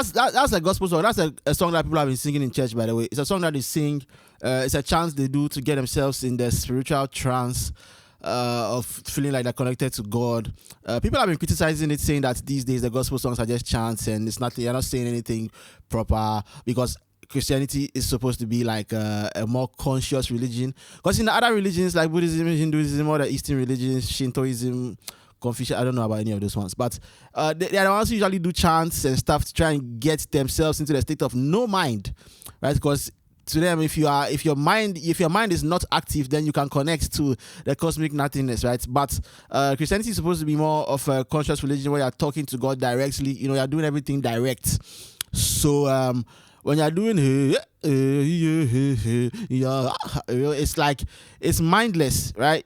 that's a gospel song. That's a song that people have been singing in church, by the way. It's a song that they sing. It's a chant they do to get themselves in the spiritual trance of feeling like they're connected to God. People have been criticizing it, saying that these days the gospel songs are just chants and it's nothing. You're not saying anything proper because Christianity is supposed to be like a more conscious religion. Because in the other religions like Buddhism, Hinduism, or the Eastern religions, Shintoism, Confucius, I don't know about any of those ones, but they are the ones who usually do chants and stuff to try and get themselves into the state of no mind, right? Because to them, if your mind is not active, then you can connect to the cosmic nothingness, right? But Christianity is supposed to be more of a conscious religion where you're talking to God directly. You're doing everything direct. So when you're doing it's like it's mindless, right?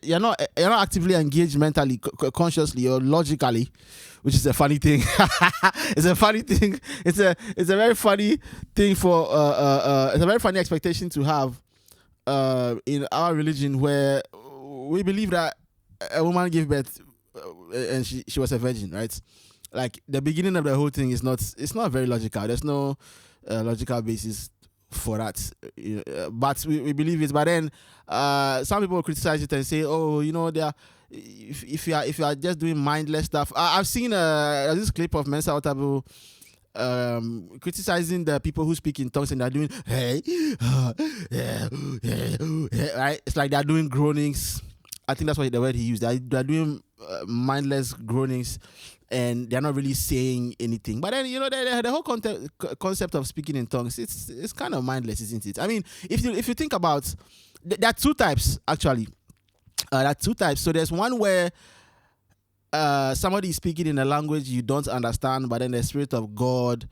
You're not actively engaged mentally, consciously, or logically, which is a funny thing. It's a funny thing. It's a very funny thing for it's a very funny expectation to have in our religion, where we believe that a woman gave birth and she was a virgin, right? Like the beginning of the whole thing is not very logical. There's no logical basis for that, but we believe it. But then some people criticize it and say, oh, they are, if you are just doing mindless stuff. I've seen this clip of Mensa Otabo criticizing the people who speak in tongues and they're doing right. It's like they're doing groanings. I think that's what the word he used. They're doing mindless groanings, and they're not really saying anything. But then the whole concept of speaking in tongues, it's kind of mindless, isn't it? I mean, if you think about, there are two types actually. There are two types. So there's one where somebody is speaking in a language you don't understand, but then the Spirit of God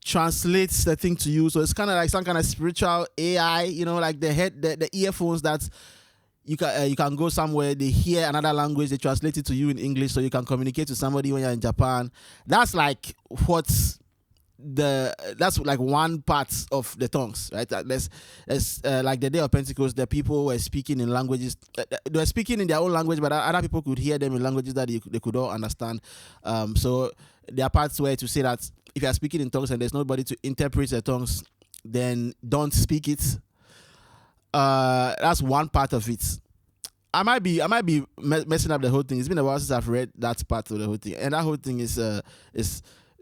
translates the thing to you. So it's kind of like some kind of spiritual AI, like the earphones that you can go somewhere, they hear another language, they translate it to you in English, so you can communicate to somebody when you're in Japan. That's like that's like one part of the tongues, right? There's like the day of Pentecost, the people were speaking in languages. They were speaking in their own language, but other people could hear them in languages that they could all understand. So there are parts where to say that if you are speaking in tongues and there's nobody to interpret the tongues, then don't speak it. That's one part of it. I might be messing up the whole thing. It's been a while since I've read that part of the whole thing, and that whole thing is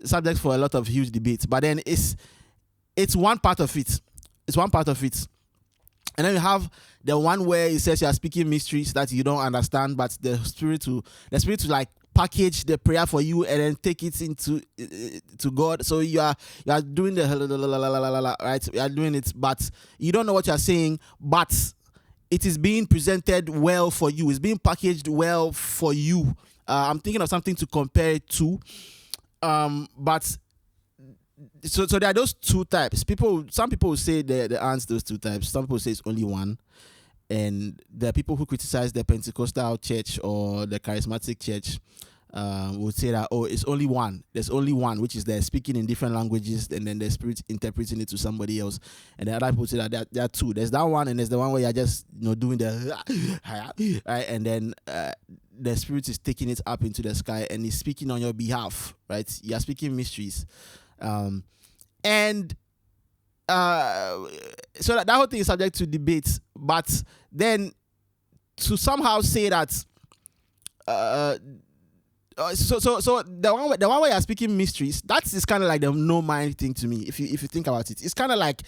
subject for a lot of huge debates. But then it's one part of it. It's one part of it. And then you have the one where it says you are speaking mysteries that you don't understand, but the spirit to like package the prayer for you and then take it into to God. So you are doing the right. You are doing it, but you don't know what you are saying. But it is being presented well for you. It's being packaged well for you. I'm thinking of something to compare it to. But so there are those two types. Some people will say there aren't those two types. Some people say it's only one. And the people who criticize the Pentecostal church or the charismatic church would say that, it's only one. There's only one, which is they're speaking in different languages and then the Spirit interpreting it to somebody else. And the other people say that there are two. There's that one, and there's the one where you're just doing the right, and then the Spirit is taking it up into the sky and is speaking on your behalf, right? You're speaking mysteries, so that whole thing is subject to debate. But then to somehow say that so the one where you're speaking mysteries, that is kind of like the no mind thing to me. If you think about it, it's kind of like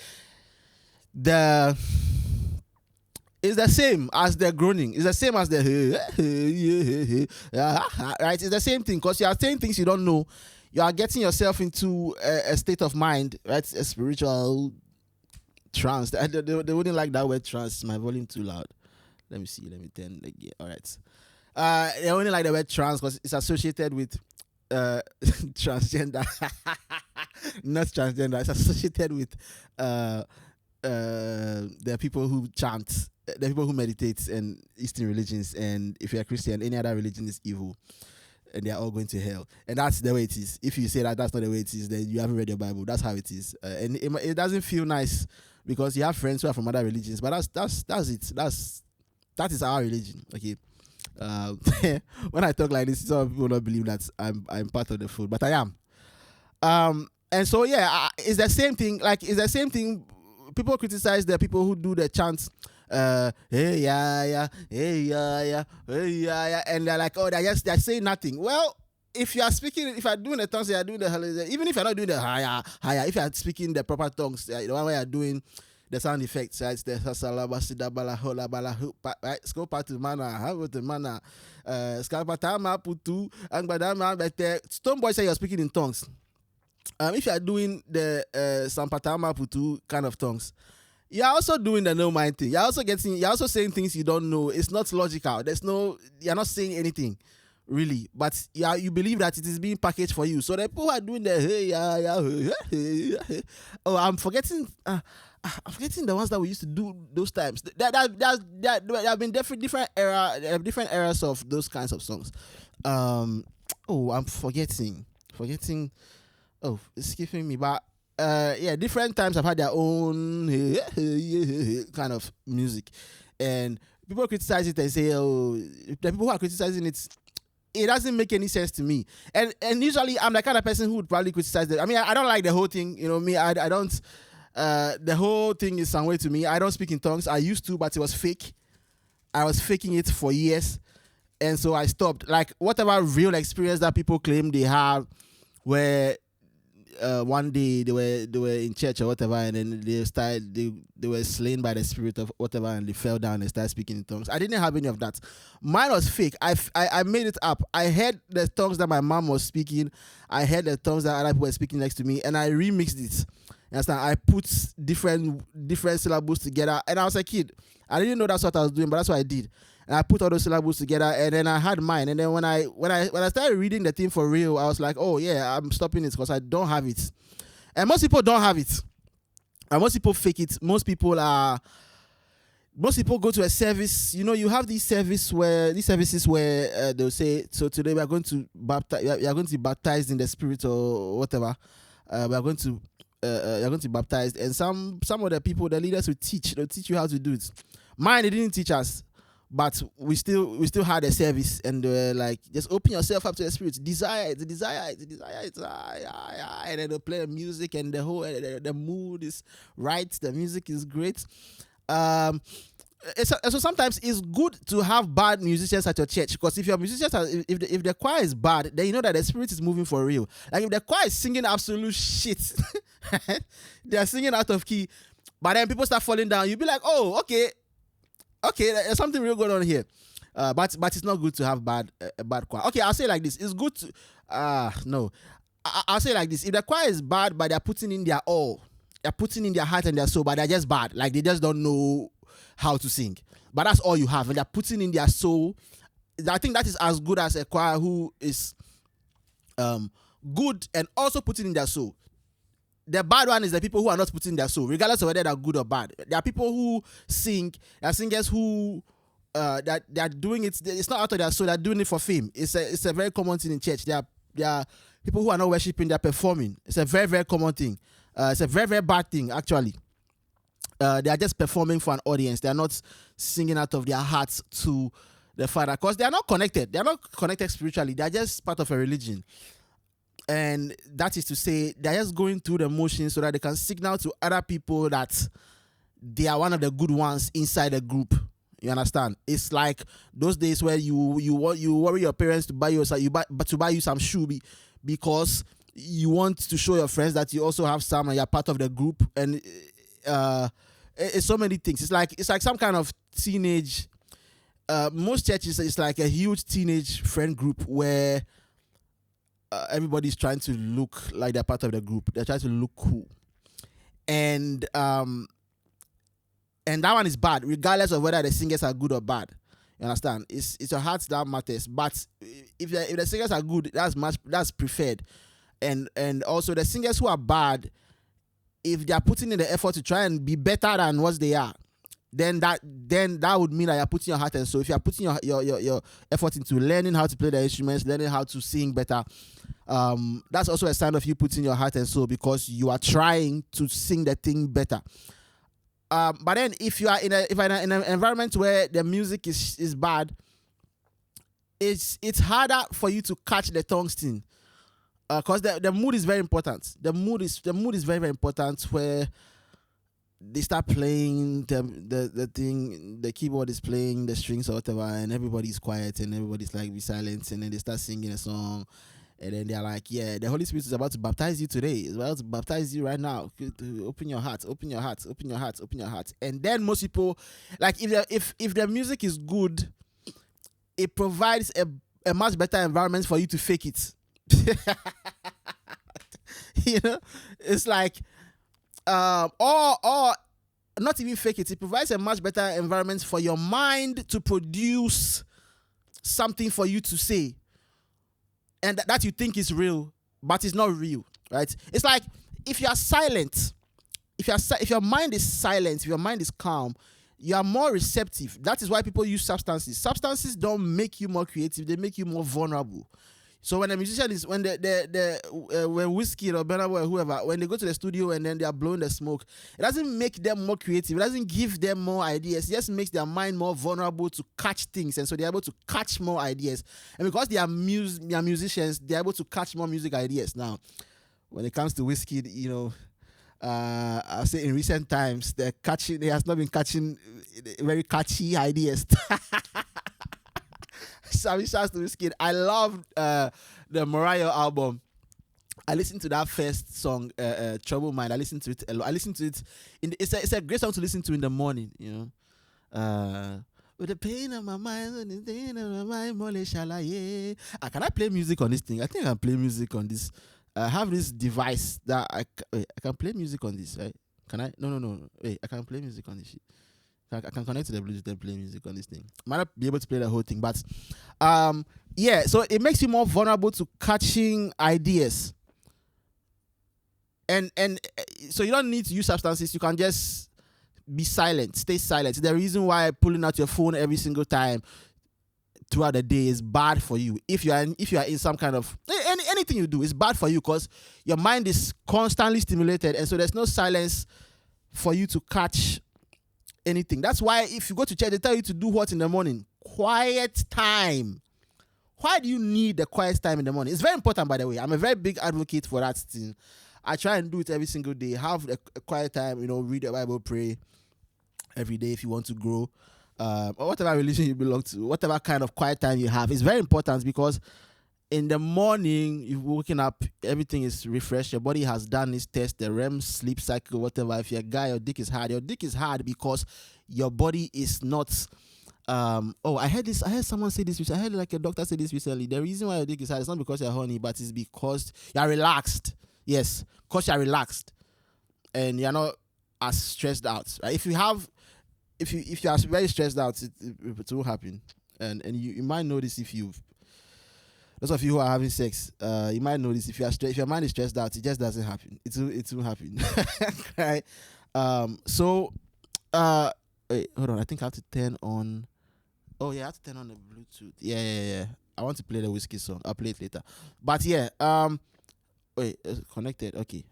it's the same as the groaning. It's the same as the right. It's the same thing, because you are saying things you don't know. You are getting yourself into a state of mind, right? A spiritual trance. They wouldn't like that word trance. My volume too loud. Let me see. Let me turn again. All right. They only like the word trans because it's associated with transgender. Not transgender. It's associated with the people who chant, the people who meditate, and Eastern religions. And if you're a Christian, any other religion is evil, and they're all going to hell. And that's the way it is. If you say that that's not the way it is, then you haven't read your Bible. That's how it is. And it doesn't feel nice because you have friends who are from other religions. But that's it. That is our religion. Okay. When I talk like this, some people don't believe that I'm part of the fold, but I am. And so yeah, it's the same thing. Like it's the same thing. People criticize the people who do the chants. Hey yeah yeah, hey yeah yeah, hey yeah yeah, and they're like, oh, they're saying nothing. Well, if you are speaking, if you're doing the tongues, you are doing the, even if you're not doing the higher, if you are speaking the proper tongues, the one where you're doing the sound effects, right? The sasalabasidabalaholabalahu, right? Skopatu mana, hagotu mana, skapatama putu, angbadama bete. Stone Boy say you're speaking in tongues. If you are doing the sampatama putu kind of tongues, you're also doing the no mind thing. You're also saying things you don't know. It's not logical. You're not saying anything really, but you believe that it is being packaged for you. So the people who are doing the hey yeah yeah hey, hey. Oh, I'm forgetting the ones that we used to do those times. There have been different eras of those kinds of songs. I'm forgetting. Oh, it's skipping me, but yeah, different times have had their own kind of music, and people criticize it and say, oh, the people who are criticizing it doesn't make any sense to me. And usually I'm the kind of person who would probably criticize it. I mean, I don't like the whole thing, me. I don't. The whole thing is some way to me. I don't speak in tongues. I used to, but it was fake. I was faking it for years, and so I stopped. Like whatever real experience that people claim they have, where one day they were in church or whatever, and then they were slain by the spirit of whatever, and they fell down and started speaking in tongues. I didn't have any of that. Mine was fake. I made it up. I heard the tongues that my mom was speaking. I heard the tongues that other people were speaking next to me, and I remixed it. Understand? I put different syllables together, and I was a kid. I didn't know that's what I was doing, but that's what I did. And I put all those syllables together, and then I had mine. And then when I started reading the thing for real, I was like, oh yeah, I'm stopping it because I don't have it. And most people don't have it. And most people fake it. Most people go to a service. You have these services where they'll say, so today we are going to baptize. You are going to be baptized in the Spirit or whatever. We are going to. You're going to be baptized, and some of the people, the leaders, they'll teach you how to do it. Mine, they didn't teach us, but we still had a service, and they were like, just open yourself up to the Spirit, desire it, and then they play the music, and the whole the mood is right, the music is great. So sometimes it's good to have bad musicians at your church, because if your musicians if the choir is bad, then you know that the Spirit is moving for real. Like if the choir is singing absolute shit, they are singing out of key, but then people start falling down, you'll be like, oh, okay, there's something real going on here. But it's not good to have a bad choir. Okay, I'll say it like this: it's good to no. I'll say it like this: if the choir is bad, but they're putting in their all, they're putting in their heart and their soul, but they're just bad, like they just don't know how to sing, but that's all you have, and they're putting in their soul, I think that is as good as a choir who is good and also putting in their soul. The bad one is the people who are not putting their soul, regardless of whether they're good or bad. There are people who sing, there are singers who that they are doing it. It's not out of their soul. They're doing it for fame. It's a very common thing in church. There are people who are not worshiping. They're performing. It's a very, very common thing. It's a very, very bad thing actually. They are just performing for an audience. They are not singing out of their hearts to the Father, because they are not connected. They are not connected spiritually. They are just part of a religion. And that is to say, they are just going through the motions so that they can signal to other people that they are one of the good ones inside the group. You understand? It's like those days where you worry your parents to buy you some shoe because you want to show your friends that you also have some and you're part of the group. And it's so many things. It's like some kind of teenage. Most churches, it's like a huge teenage friend group where everybody's trying to look like they're part of the group. They're trying to look cool, and that one is bad, regardless of whether the singers are good or bad. You understand? It's your heart that matters. But if the singers are good, that's preferred, and also the singers who are bad, if they are putting in the effort to try and be better than what they are, then that would mean that you're putting your heart and soul. If you're putting your effort into learning how to play the instruments, learning how to sing better, that's also a sign of you putting your heart and soul, because you are trying to sing the thing better. But then if you are in an environment where the music is bad, it's harder for you to catch the tongues thing. because the mood is very important. The mood is very, very important, where they start playing the thing, the keyboard is playing the strings or whatever, and everybody's quiet and everybody's like be silent, and then they start singing a song, and then they're like, yeah, the Holy Spirit is about to baptize you today. It's about to baptize you right now. Open your heart, open your heart, open your heart, open your heart. And then most people, like, if the music is good, it provides a much better environment for you to fake it. You know, it's like, or not even fake it. It provides a much better environment for your mind to produce something for you to say, and that you think is real, but it's not real, right? It's like, if you are silent, if your mind is silent, if your mind is calm, you are more receptive. That is why people use substances. Substances don't make you more creative; they make you more vulnerable. So when a musician is, when when Whiskey or Burna Boy or whoever, when they go to the studio and then they are blowing the smoke, it doesn't make them more creative. It doesn't give them more ideas. It just makes their mind more vulnerable to catch things, and so they're able to catch more ideas. And because they are musicians, they're able to catch more music ideas. Now, when it comes to Whiskey, you know, I'll say in recent times, they has not been catching very catchy ideas. Shouts to Whiskey. I love the Mariah album. I listened to that first song, Trouble Mind. I listened to it a lot. I listened to it. It's a great song to listen to in the morning, you know. With the pain of my mind and the pain of my mind, can I play music on this thing? I think I can play music on this. I have this device that I can play music on this, right? Can I? No. Wait, I can play music on this shit. I can connect to the Bluetooth and play music on this thing. Might not be able to play the whole thing, but yeah. So it makes you more vulnerable to catching ideas, and so you don't need to use substances. You can just be silent, stay silent. The reason why pulling out your phone every single time throughout the day is bad for you. If you are in some kind of anything you do is bad for you, because your mind is constantly stimulated, and so there's no silence for you to catch anything. That's why if you go to church, they tell you to do what in the morning? Quiet time. Why do you need the quiet time in the morning? It's very important, by the way. I'm a very big advocate for that thing. I try and do it every single day. Have a quiet time, you know, read the Bible, pray every day if you want to grow. Or whatever religion you belong to, whatever kind of quiet time you have. It's very important, because in the morning, you're waking up, everything is refreshed. Your body has done its test, the REM sleep cycle, whatever. If you're a guy, your dick is hard. Your dick is hard because your body is not. I heard someone say this. I heard like a doctor say this recently. The reason why your dick is hard is not because you're horny, but it's because you're relaxed. Yes, because you're relaxed, and you're not as stressed out. Right? If you are very stressed out, it will happen, and you might notice if you've. Those of you who are having sex, you might notice if your mind is stressed out, it just doesn't happen. It will happen, right? Wait, hold on. I think I have to turn on. Oh yeah, I have to turn on the Bluetooth. Yeah. I want to play the Whiskey song. I'll play it later. But yeah, wait, it's connected. Okay.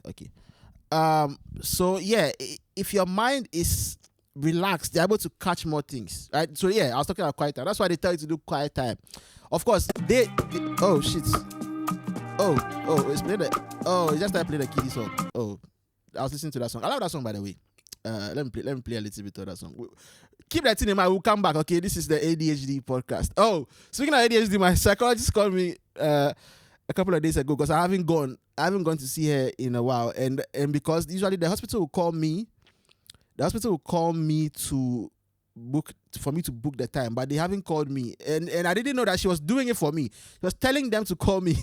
So yeah, if your mind is relaxed, they're able to catch more things, right? So yeah, I was talking about quiet time. That's why they tell you to do quiet time. Of course, they oh shit. It's playing it just started playing the kiddie song. Oh, I was listening to that song. I love that song, by the way. Let me play a little bit of that song. Keep that in mind. We'll come back. Okay, this is the ADHD podcast. Oh, speaking of ADHD, my psychologist called me a couple of days ago, because I haven't gone to see her in a while, and because usually the hospital will call me. The hospital will call me to book the time, but they haven't called me, and I didn't know that she was doing it for me. She was telling them to call me,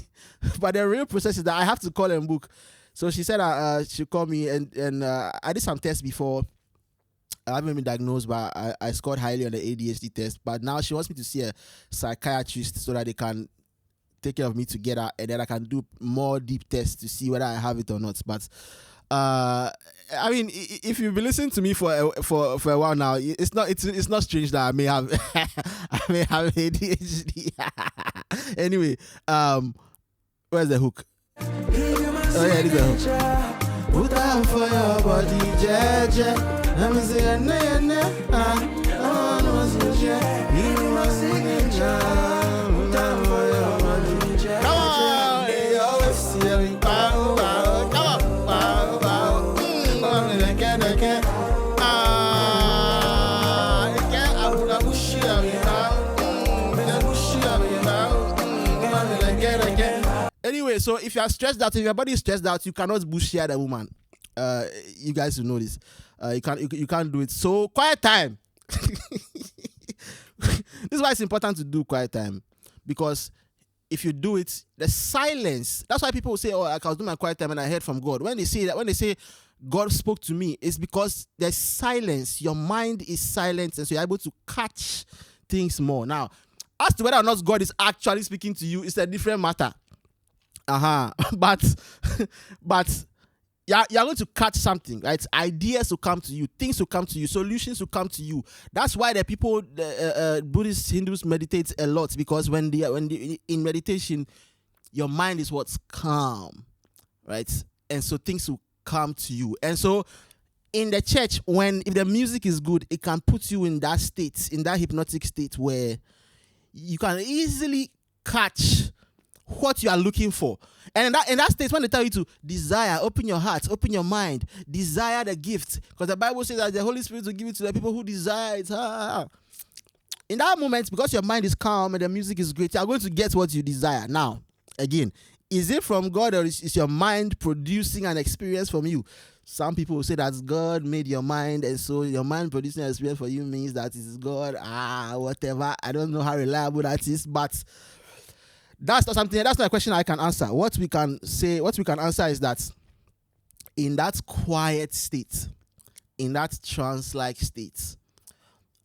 but the real process is that I have to call and book. So she said she'll call me, and I did some tests before. I haven't been diagnosed, but I scored highly on the ADHD test. But now she wants me to see a psychiatrist so that they can take care of me together, and then I can do more deep tests to see whether I have it or not. But I mean, if you've been listening to me for a while now, it's not strange that I may have ADHD. Anyway, where's the hook? Oh yeah, this is the hook. Put out for your body, JJ. Let me say Anyway, so if you are stressed out, if your body is stressed out, you cannot bullshit the woman. You guys will know this. You can't do it. So quiet time. This is why it's important to do quiet time, because if you do it, the silence. That's why people say, "Oh, I can do my quiet time and I heard from God." When they say God spoke to me, it's because there's silence. Your mind is silent, and so you're able to catch things more. Now, as to whether or not God is actually speaking to you, it's a different matter. But you're going to catch something, right? Ideas will come to you, things will come to you, solutions will come to you. That's why the people, Buddhists, Hindus meditate a lot, because when they in meditation, your mind is what's calm, right? And so things will come to you. And so in the church, if the music is good, it can put you in that state, in that hypnotic state where you can easily catch what you are looking for. And in that state, when they tell you to desire, open your heart, open your mind, desire the gift, because the Bible says that the Holy Spirit will give it to the people who desire it. In that moment, because your mind is calm and the music is great, you are going to get what you desire. Now, again, is it from God, or is your mind producing an experience from you? Some people will say that God made your mind, and so your mind producing an experience for you means that it is God. Whatever. I don't know how reliable that is, but that's not a question I can answer. What we can answer is that in that quiet state, in that trance-like state,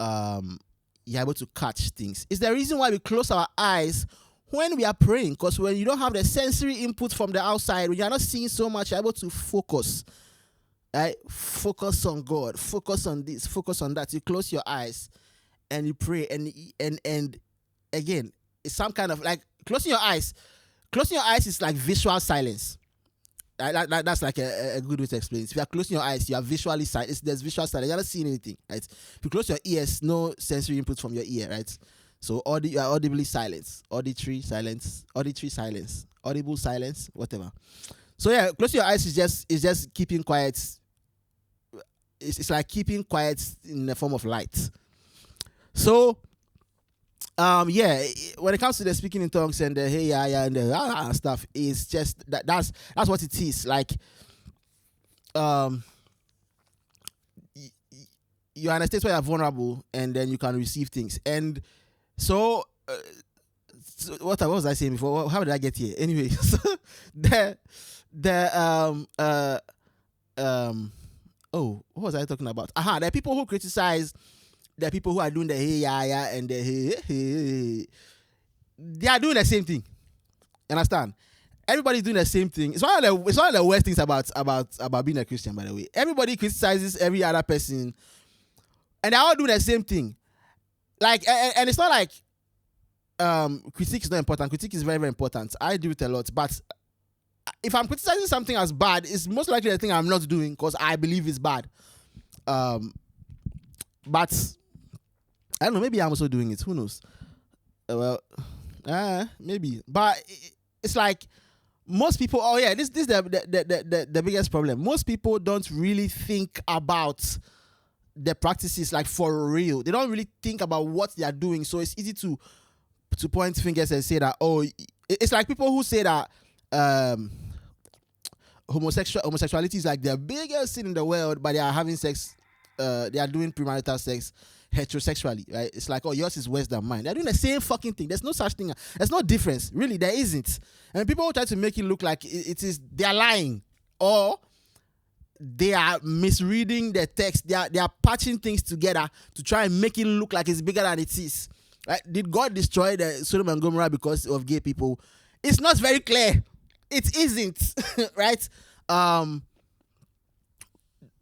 you're able to catch things. It's the reason why we close our eyes when we are praying, because when you don't have the sensory input from the outside, when you're not seeing so much, you're able to focus. Right? Focus on God. Focus on this. Focus on that. You close your eyes and you pray, and again, it's some kind of like closing your eyes. Closing your eyes is like visual silence. That's like a good way to explain it. If you are closing your eyes, you are visually silent. There's visual silence. You're not seeing anything, right? If you close your ears, no sensory input from your ear, right? So you are audibly silent. Auditory silence, audible silence, whatever. So yeah, closing your eyes is just keeping quiet. It's like keeping quiet in the form of light. So when it comes to the speaking in tongues and the hey and the stuff, is just that's what it is. Like you're in a state where you're vulnerable, and then you can receive things. And so what was I saying before? How did I get here? Anyway, so what was I talking about? There are people who criticize. There are people who are doing the hey and the hey. They are doing the same thing. You understand? Everybody's doing the same thing. It's one of the worst things about being a Christian, by the way. Everybody criticizes every other person, and they're all doing the same thing. Like, and it's not like critique is not important. Critique is very, very important. I do it a lot, but if I'm criticizing something as bad, it's most likely the thing I'm not doing because I believe it's bad. But I don't know, maybe I'm also doing it. Who knows? Maybe. But it's like most people, this is the biggest problem. Most people don't really think about the practices like for real. They don't really think about what they are doing. So it's easy to point fingers and say that, it's like people who say that homosexuality is like the biggest sin in the world, but they are having sex, they are doing premarital sex heterosexually, right? It's like, yours is worse than mine. They're doing the same fucking thing. There's no such thing. There's no difference. Really, there isn't. And people try to make it look like it is, they are lying, or they are misreading the text. They are patching things together to try and make it look like it's bigger than it is. Right? Did God destroy the Sodom and Gomorrah because of gay people? It's not very clear. It isn't, right?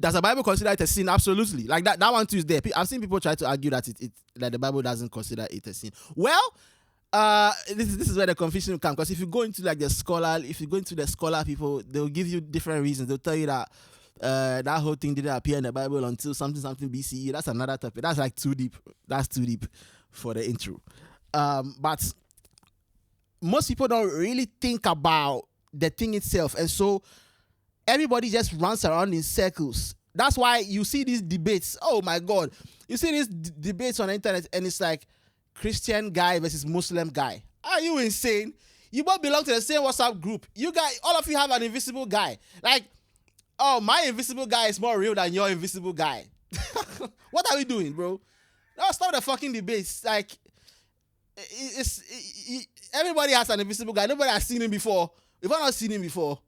Does the Bible consider it a sin? Absolutely. Like that one too is there. I've seen people try to argue that that the Bible doesn't consider it a sin. Well, this is where the confusion comes, because if you go into the scholar people, they'll give you different reasons. They'll tell you that that whole thing didn't appear in the Bible until something BCE. That's another topic. That's like too deep. That's too deep for the intro. But most people don't really think about the thing itself, and so everybody just runs around in circles That's why you see these debates. Oh my God. You see these debates on the internet and it's like Christian guy versus Muslim guy. Are you insane? You both belong to the same WhatsApp group. You guys, all of you have an invisible guy. Like, oh, my invisible guy is more real than your invisible guy. What are we doing, bro? No, stop the fucking debates. Like, everybody has an invisible guy. Nobody has seen him before. If I've not seen him before,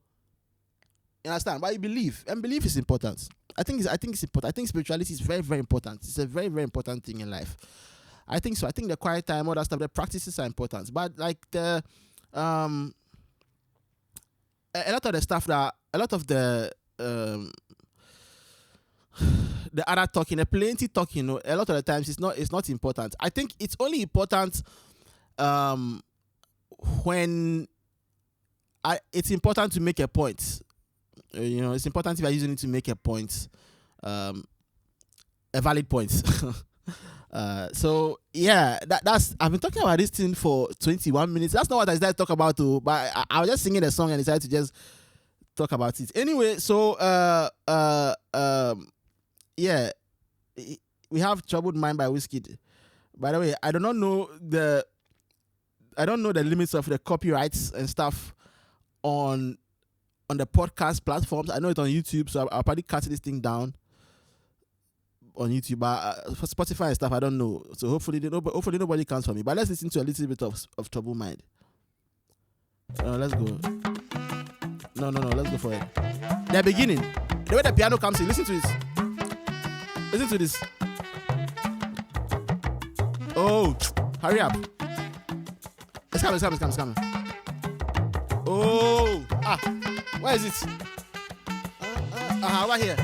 you understand? But you believe, and belief is important. I think it's important. I think spirituality is very, very important. It's a very, very important thing in life. I think so. I think the quiet time, all that stuff, the practices are important. But like a lot of the stuff that, a lot of the other talking, the plenty talking, a lot of the times it's not important. I think it's only important when it's important to make a point. It's important if you're using it to make a point, a valid point. So yeah, that's I've been talking about this thing for 21 minutes. That's not what I decided to talk about too, but I was just singing the song and decided to just talk about it. Anyway, so yeah, we have Troubled Mind by Wizkid. By the way, I don't know the limits of the copyrights and stuff on the podcast platforms. I know it's on YouTube, so I'll probably cut this thing down on YouTube. But for Spotify and stuff, I don't know. So hopefully nobody comes for me. But let's listen to a little bit of Troubled Mind. Let's go. No, let's go for it. The beginning, the way the piano comes in. Listen to this. Listen to this. Oh, hurry up. It's coming. Oh, where is it? Over here.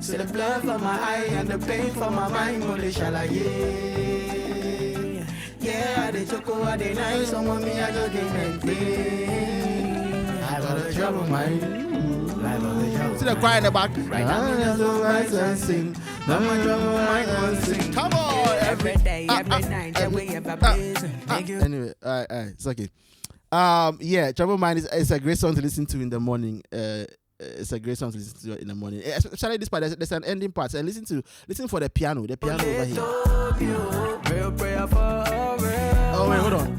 See the blood from my eye and the pain from my mind, only shall I yeah, they took over the night, someone me I just didn't maintain. I got a trouble mind. See the choir in the back. Right now, just go right and sing. Now my trouble mind and sing. Come on, every day, every night, that we ever plays. Anyway, all right, it's okay. Yeah, Troubled Mind is a great song to listen to in the morning. It's a great song to listen to in the morning. Especially this part, there's an ending part. And listen for the piano. The piano over here. Oh wait, hold on.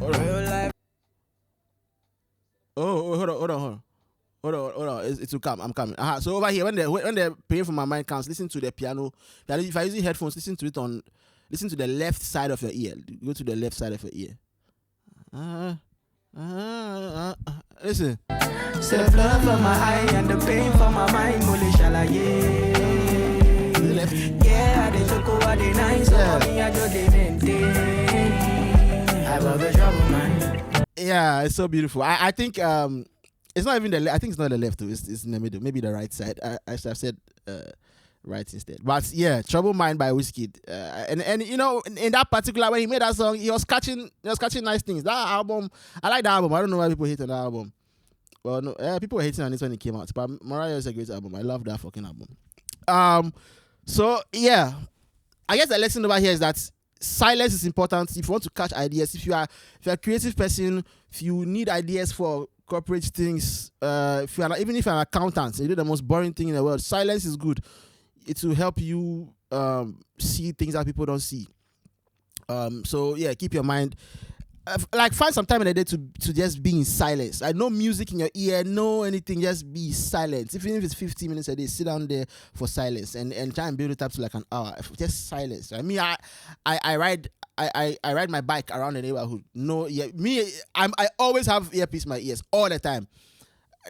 Hold on. It will come. I'm coming. So over here, when the pain from my mind comes, listen to the piano. If I'm using headphones, listen to the left side of your ear. Go to the left side of your ear. Listen. See the blood from my eye and the pain from my mind, only shall I yeah, they took over the night, so me I just didn't I love the trouble, man. Yeah, it's so beautiful. I think it's not even I think it's not the left too. It's in the middle, maybe the right side. I should have said right instead. But yeah, Troubled Mind by Wizkid. And in that particular when he made that song, he was catching nice things. That album, I like that album. I don't know why people hate on that album. Well, no, people were hating on it when it came out. But Mariah is a great album. I love that fucking album. So yeah, I guess the lesson over here is that silence is important if you want to catch ideas. If you're a creative person, if you need ideas for corporate things, even if you're an accountant, you do the most boring thing in the world, silence is good. It will help you see things that people don't see. So yeah, keep your mind. Find some time in the day to just be in silence. No music in your ear, no anything. Just be silent. Even if it's 15 minutes a day, sit down there for silence and try and build it up to like an hour. Just silence. I mean, I ride my bike around the neighborhood. I always have earpiece in my ears all the time.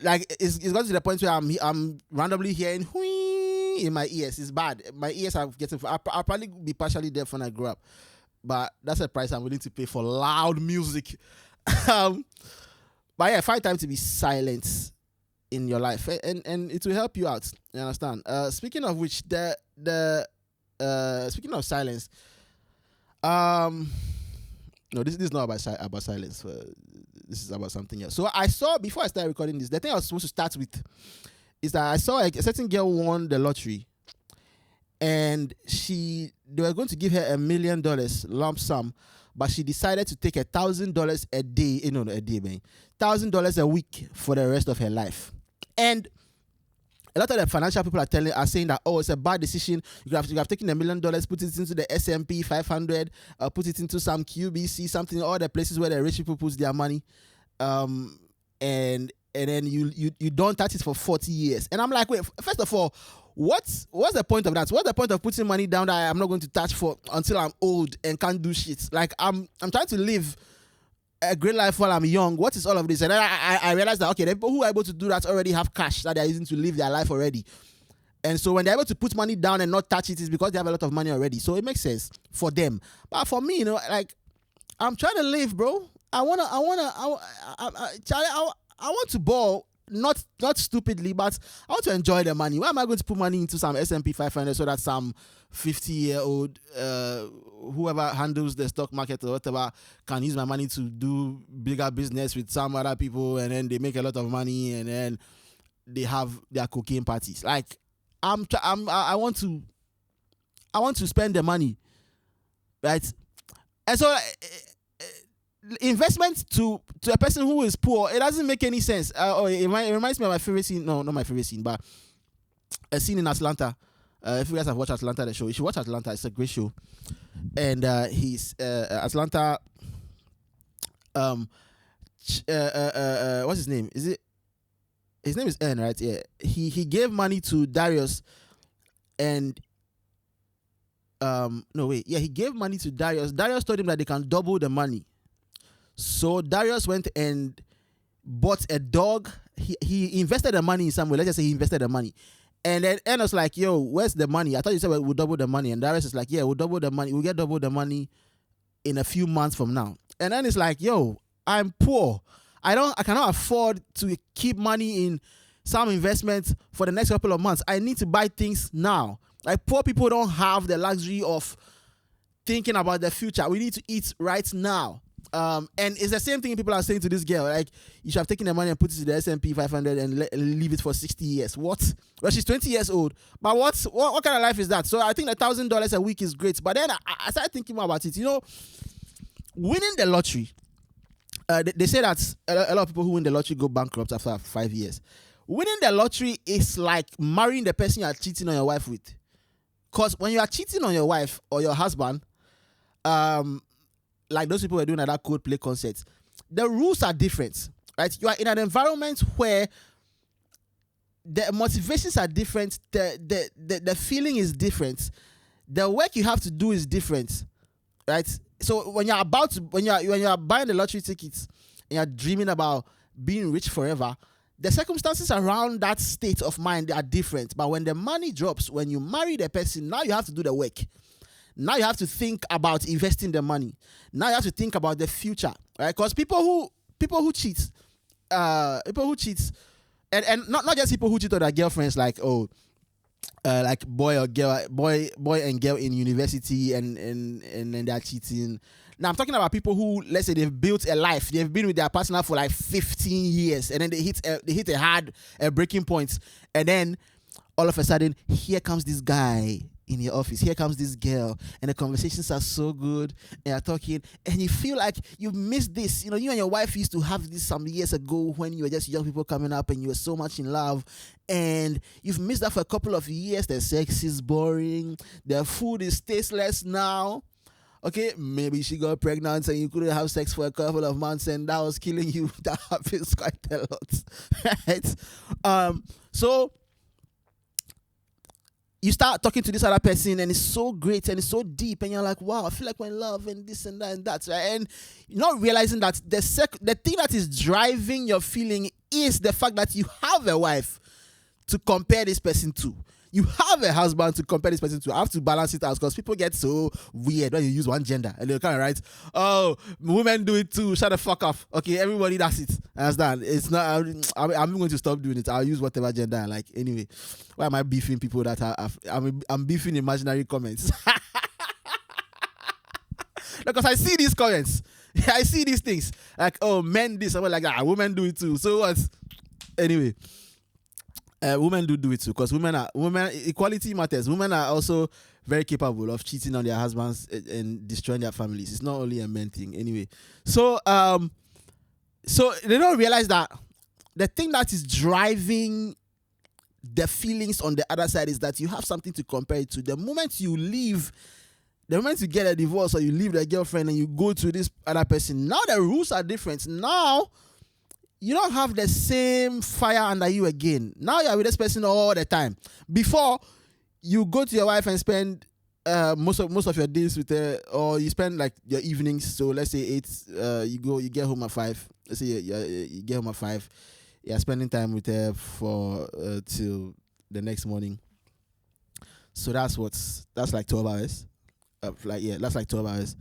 Like it's got to the point where I'm randomly hearing whee in my ears. It's bad. My ears are getting. I'll probably be partially deaf when I grow up. But that's a price I'm willing to pay for loud music. But yeah, find time to be silent in your life, and it will help you out. You understand? Speaking of which, speaking of silence, no, this is not about silence. This is about something else. So I saw before I started recording this, the thing I was supposed to start with is that I saw a certain girl won the lottery. And they were going to give her $1 million lump sum, but she decided to take $1,000 a day, $1,000 a week for the rest of her life. And a lot of the financial people are saying that, oh, it's a bad decision. You have taken $1 million, put it into the S&P 500, put it into some QBC, something, all the places where the rich people put their money, and then you don't touch it for 40 years. And I'm like, wait, first of all, what's the point of that? What's the point of putting money down that I'm not going to touch for until I'm old and can't do shit? Like, I'm trying to live a great life while I'm young. What is all of this? And then I realized that, okay, the people who are able to do that already have cash that they're using to live their life already. And so when they're able to put money down and not touch it, it's because they have a lot of money already. So it makes sense for them. But for me, like, I'm trying to live, bro. I want to ball, not stupidly, but I want to enjoy the money. Why am I going to put money into some S&P 500 so that some 50-year-old, whoever handles the stock market or whatever, can use my money to do bigger business with some other people, and then they make a lot of money, and then they have their cocaine parties? Like, I want to spend the money, right? And so investment to a person who is poor, it doesn't make any sense. It reminds me of my favorite scene. No, not my favorite scene, but a scene in Atlanta. If you guys have watched Atlanta, the show, you should watch Atlanta. It's a great show. And he's Atlanta. What's his name? His name is N, right? Yeah. He gave money to Darius, and he gave money to Darius. Darius told him that they can double the money. So Darius went and bought a dog. He invested the money in somewhere. Let's just say he invested the money. And then N was like, yo, where's the money? I thought you said we'll double the money. And Darius is like, yeah, we'll double the money. We'll get double the money in a few months from now. And then it's like, yo, I'm poor. I cannot afford to keep money in some investment for the next couple of months. I need to buy things now. Like, poor people don't have the luxury of thinking about the future. We need to eat right now. And it's the same thing people are saying to this girl. Like, you should have taken the money and put it to the S&P 500 and leave it for 60 years. What? Well, she's 20 years old. But what kind of life is that? So I think $1,000 a week is great. But then I started thinking more about it. You know, winning the lottery. They say that a lot of people who win the lottery go bankrupt after 5 years. Winning the lottery is like marrying the person you are cheating on your wife with. Because when you are cheating on your wife or your husband, like those people were doing at that Coldplay concert, the rules are different, right? You are in an environment where the motivations are different, the feeling is different, the work you have to do is different, right? So when you're when you're buying the lottery tickets and you're dreaming about being rich forever, the circumstances around that state of mind are different. But when the money drops, when you marry the person, now you have to do the work. Now you have to think about investing the money. Now you have to think about the future, right? Because people who cheat, and not just people who cheat on their girlfriends, like like boy and girl in university, and they're cheating. Now I'm talking about people who, let's say, they've built a life, they've been with their partner for like 15 years, and then they hit a hard breaking point, and then all of a sudden, here comes this guy in your office, here comes this girl, and the conversations are so good, and you're talking, and you feel like you missed this. You know, you and your wife used to have this some years ago when you were just young people coming up and you were so much in love, and you've missed that for a couple of years. The sex is boring, the food is tasteless now. Okay, maybe she got pregnant and you couldn't have sex for a couple of months and that was killing you. That happens quite a lot, right? So you start talking to this other person and it's so great and it's so deep and you're like, wow, I feel like we're in love and this and that and that, right? And you're not realizing that the thing that is driving your feeling is the fact that you have a wife to compare this person to. You have a husband to compare this person to. I have to balance it out because people get so weird when you use one gender and they're kind of right. Oh, women do it too. Shut the fuck up. Okay, everybody does it. Understand? It's not. I'm going to stop doing it. I'll use whatever gender I like. Anyway, why am I beefing people that I'm beefing imaginary comments? Because I see these comments. I see these things like, oh, men this, something like that. Women do it too. So what? Anyway. Women do it too, because women equality matters. Women are also very capable of cheating on their husbands and destroying their families. It's not only a men thing. Anyway, so they don't realize that the thing that is driving the feelings on the other side is that you have something to compare it to. The moment you get a divorce or you leave the girlfriend and you go to this other person, now the rules are different. Now you don't have the same fire under you again. Now you're with this person all the time. Before, you go to your wife and spend most of your days with her, or you spend like your evenings. So let's say 8, you get home at 5. Let's say you get home at 5. You're spending time with her for till the next morning. So that's like 12 hours. That's like 12 hours.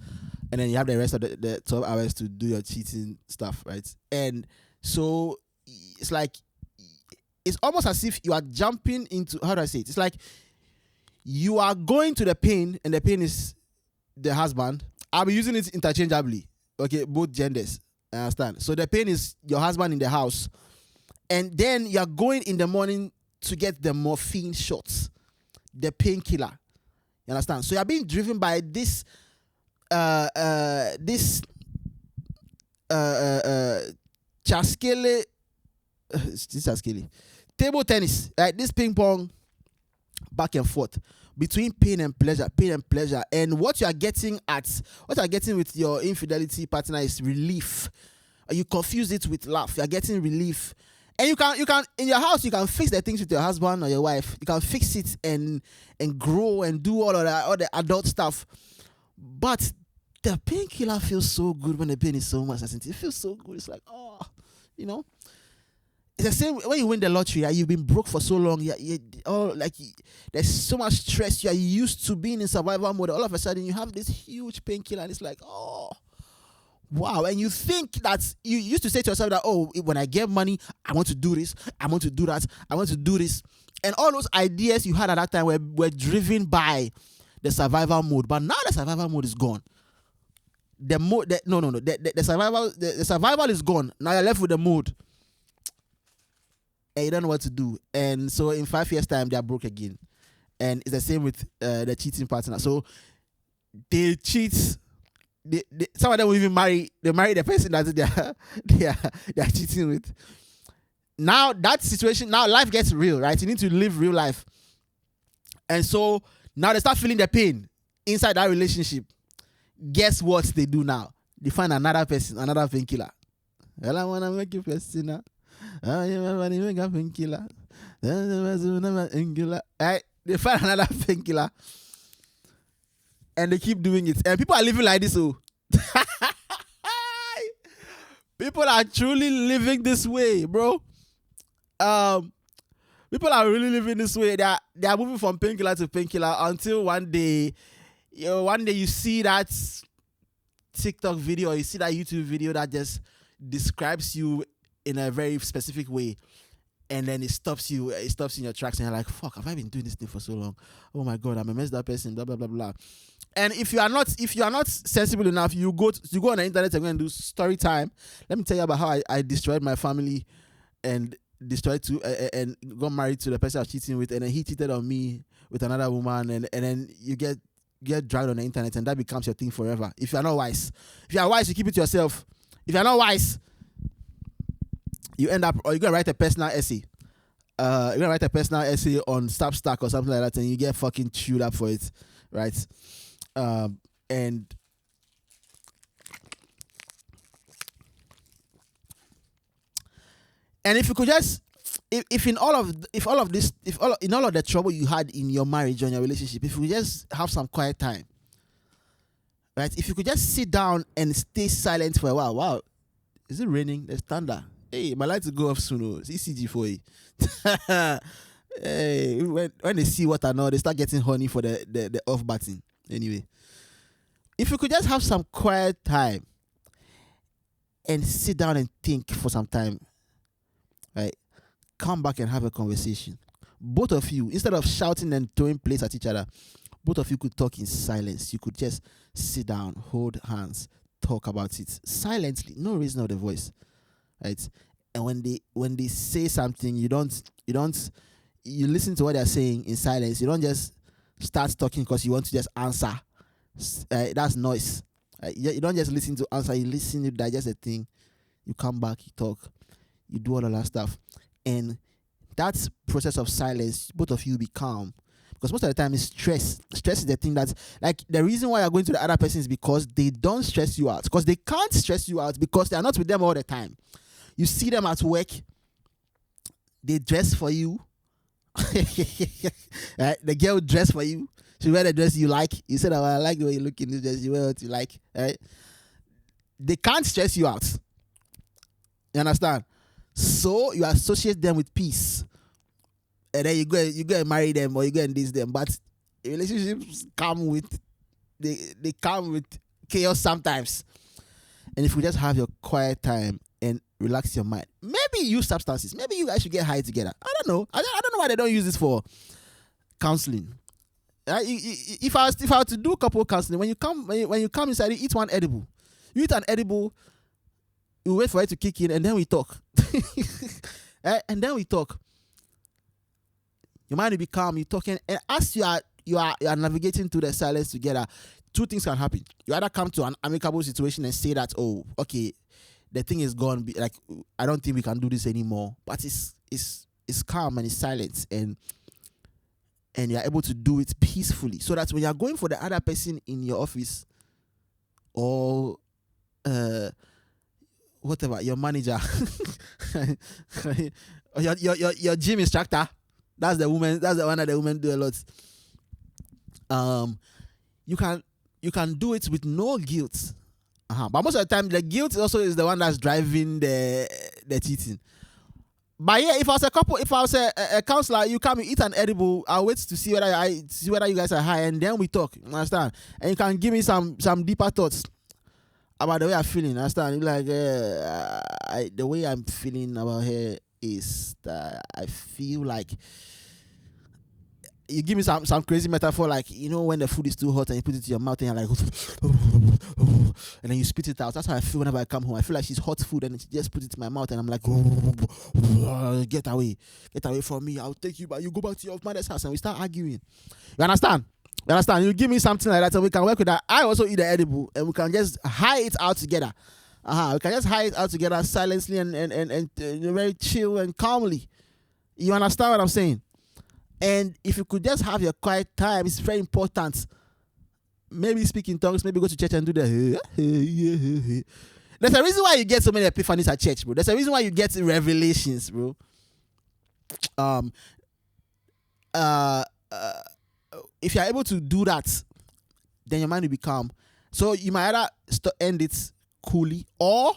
And then you have the rest of the 12 hours to do your cheating stuff, right? And so it's like, it's almost as if you are jumping into, how do I say it? It's like you are going to the pain, and the pain is the husband. I'll be using it interchangeably, okay, both genders. I understand. So the pain is your husband in the house, and then you're going in the morning to get the morphine shots, the painkiller. You understand? So you're being driven by this chaskele, table tennis, right? This ping pong back and forth between pain and pleasure, and what you are getting with your infidelity partner is relief. You confuse it with love. You are getting relief, and you can in your house you can fix the things with your husband or your wife. You can fix it and grow and do all the adult stuff, but the painkiller feels so good when the pain is so much. It feels so good. It's like, oh, you know. It's the same when you win the lottery. You've been broke for so long. There's so much stress. You are used to being in survival mode. All of a sudden, you have this huge painkiller, and it's like, oh, wow. And you think that you used to say to yourself that, oh, when I get money, I want to do this, I want to do that, I want to do this, and all those ideas you had at that time were driven by the survival mode. But now the survival mode is gone. The survival is gone. Now you're left with the mode. And you don't know what to do. And so in 5 years' time, they are broke again. And it's the same with the cheating partner. So they cheat. Some of them will even marry. They marry the person that they are cheating with. Now that situation, now life gets real, right? You need to live real life. And so now they start feeling the pain inside that relationship. Guess what they do now? They find another person, another painkiller. Well, I want to make you person now. They find another painkiller and they keep doing it, and people are living like this. Oh, people are truly living this way, bro. People are really living this way. They are moving from painkiller to painkiller until one day you see that TikTok video or you see that YouTube video that just describes you in a very specific way, and then it stops you in your tracks, and you're like, fuck, have I been doing this thing for so long? Oh my god, I'm a messed up person, blah blah blah blah. And if you are not sensible enough, you go on the internet and go and do story time. Let me tell you about how I destroyed my family and and got married to the person I was cheating with, and then he cheated on me with another woman, and then you get dragged on the internet, and that becomes your thing forever. If you are not wise, if you are wise, you keep it to yourself. If you are not wise, you end up, or you're gonna write a personal essay. You're gonna write a personal essay on Substack or something like that, and you get fucking chewed up for it, right? And if you could just, in all of the trouble you had in your marriage or in your relationship, if you could just have some quiet time, right? If you could just sit down and stay silent for a while. Wow, is it raining? There's thunder. Hey, my lights will go off soon. Oh, it's ECG for you. Hey, when they see water now, they start getting honey for the off button. Anyway, if you could just have some quiet time and sit down and think for some time, right? Come back and have a conversation. Both of you, instead of shouting and throwing plates at each other, both of you could talk in silence. You could just sit down, hold hands, talk about it silently, no raising of the voice. Right? And when they say something, you listen to what they're saying in silence. You don't just start talking because you want to just answer. That's noise. You don't just listen to answer. You listen, you digest the thing. You come back, you talk, you do all of that stuff, and that process of silence, both of you be calm. Because most of the time it's stress. Stress is the thing that, like, the reason why you're going to the other person is because they don't stress you out. Because they can't stress you out because they are not with them all the time. You see them at work, they dress for you. Right? The girl dress for you. She wear the dress you like. You said, oh, I like the way you look in this dress. You wear what you like. Right? They can't stress you out. You understand? So you associate them with peace. And then you go and marry them, or you go and diss them. But relationships come with they come with chaos sometimes. And if you just have your quiet time and relax your mind, maybe use substances. Maybe you guys should get high together. I don't know. I don't know why they don't use this for counseling. If I were to do couple counseling, when you come inside, you eat one edible. You eat an edible. You wait for it to kick in, and then we talk. And then we talk. Your mind will be calm. You're talking, and as you are navigating through the silence together, two things can happen. You either come to an amicable situation and say that, oh, okay, the thing is gone. Like, I don't think we can do this anymore. But it's calm and it's silent, and you're able to do it peacefully. So that when you're going for the other person in your office, or whatever, your manager, or your gym instructor. That's the woman. That's the one that the women do a lot. You can do it with no guilt. But most of the time, the guilt also is the one that's driving the cheating. But yeah, if I was a couple, if I was a counselor, you come and eat an edible. I'll wait to see whether you guys are high, and then we talk. Understand? And you can give me some deeper thoughts about the way I'm feeling. Understand? You're like, the way I'm feeling about her is that I feel like, you give me some crazy metaphor, like, you know, when the food is too hot and you put it in your mouth and you're like, and then you spit it out. That's how I feel whenever I come home. I feel like she's hot food and she just put it in my mouth and I'm like, get away from me. I'll take you back. You go back to your mother's house, and we start arguing. You understand? You give me something like that and we can work with that. I also eat the edible and we can just hide it out together. We can just hide it out together silently and very chill and calmly. You understand what I'm saying? And if you could just have your quiet time, it's very important. Maybe speak in tongues, maybe go to church and do the. There's a reason why you get so many epiphanies at church, bro. There's a reason why you get revelations, bro. If you're able to do that, then your mind will be calm. So you might either end it coolly, or